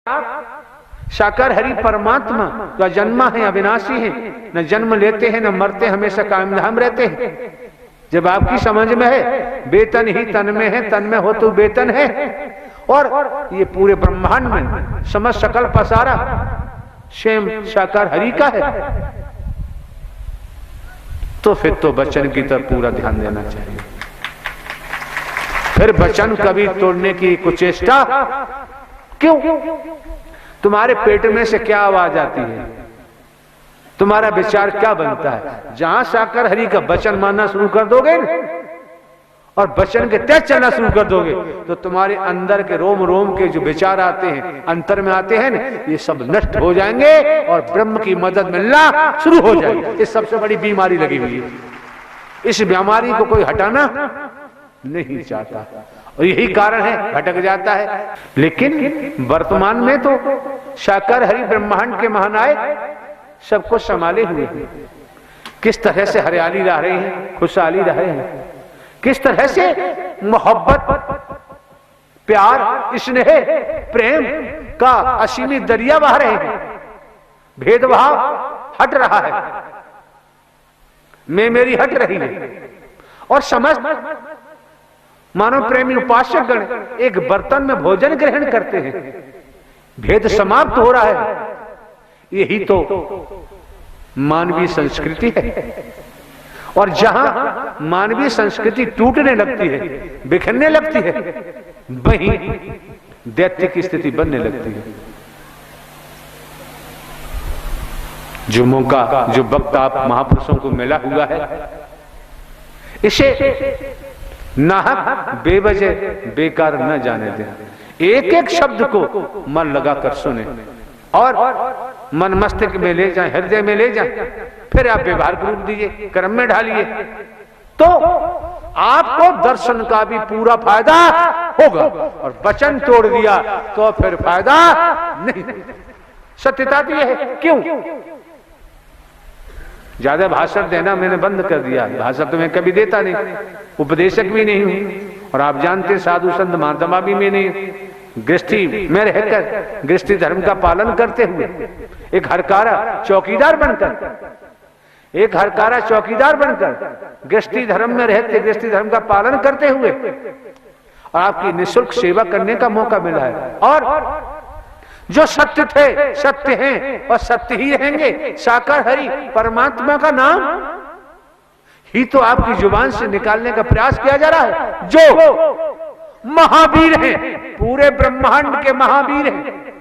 साकार हरि परमात्मा का जन्मा है, अविनाशी है, न जन्म लेते हैं न मरते, हमेशा कायम धाम रहते हैं। जब आपकी समझ में है वेतन ही तन में है, तन में हो तो वेतन है, और ये पूरे ब्रह्मांड में समझ सकल पसारा स्वयं साकार हरि का है, तो फिर तो वचन की तरफ पूरा ध्यान देना चाहिए। फिर वचन कभी तोड़ने की कुचेष्टा क्यों? तुम्हारे पेट में से क्या आवाज आती है, तुम्हारा विचार क्या बनता है? जहां साकार हरि का वचन मानना शुरू कर दोगे और वचन के तहत चलना शुरू कर दोगे, तो तुम्हारे अंदर के रोम रोम के जो विचार आते हैं, अंतर में आते हैं ना, ये सब नष्ट हो जाएंगे और ब्रह्म की मदद मिलना शुरू हो जाएगी। ये सबसे बड़ी बीमारी लगी हुई है। इस बीमारी को कोई हटाना नहीं चाहता और यही कारण है भटक जाता है। लेकिन वर्तमान में तो साकार हरि ब्रह्मांड के महानायक सबको संभाले हुए हैं। किस तरह से हरियाली रह रही है, खुशहाली रह रहे हैं, किस तरह से मोहब्बत, प्यार, स्नेह, प्रेम का असीमित दरिया बह रहे हैं। भेदभाव हट रहा है, मैं मेरी हट रही है, और समस्त मानव प्रेमी उपासक गण एक बर्तन में भोजन ग्रहण करते हैं। भेद समाप्त हो रहा है। यही तो मानवीय संस्कृति है। और जहां मानवीय संस्कृति टूटने लगती है, बिखरने लगती है, वहीं दैत्य की स्थिति बनने लगती है। जो मौका, जो वक्त आप महापुरुषों को मिला हुआ है, इसे नाहक बेवजह बेकार न जाने दें। एक एक शब्द को मन लगाकर सुने और मन मस्तिष्क में ले जाएं, हृदय में ले जाएं, फिर आप व्यवहार रूप दीजिए, कर्म में ढालिए, तो आपको दर्शन का भी पूरा फायदा होगा। और वचन तोड़ दिया तो फिर फायदा नहीं। सत्यता तो यह है। क्यों? ज्यादा भाषण देना मैंने बंद कर दिया। भाषण तो मैं कभी देता नहीं, उपदेशक भी नहीं हूं, और आप जानते साधु संत महात्मा भी मैं नहीं। गृहस्थी में रहकर गृहस्थी धर्म का पालन करते हुए एक हरकारा चौकीदार बनकर, एक हरकारा चौकीदार बनकर गृहस्थी धर्म में रहते, गृहस्थी धर्म का पालन करते हुए, और आपकी निःशुल्क सेवा करने का मौका मिला है। और जो सत्य थे, सत्य हैं और सत्य ही रहेंगे। साकार हरि परमात्मा का नाम ही तो आपकी जुबान से निकालने का प्रयास किया जा रहा है। जो महावीर हैं, पूरे ब्रह्मांड के महावीर हैं,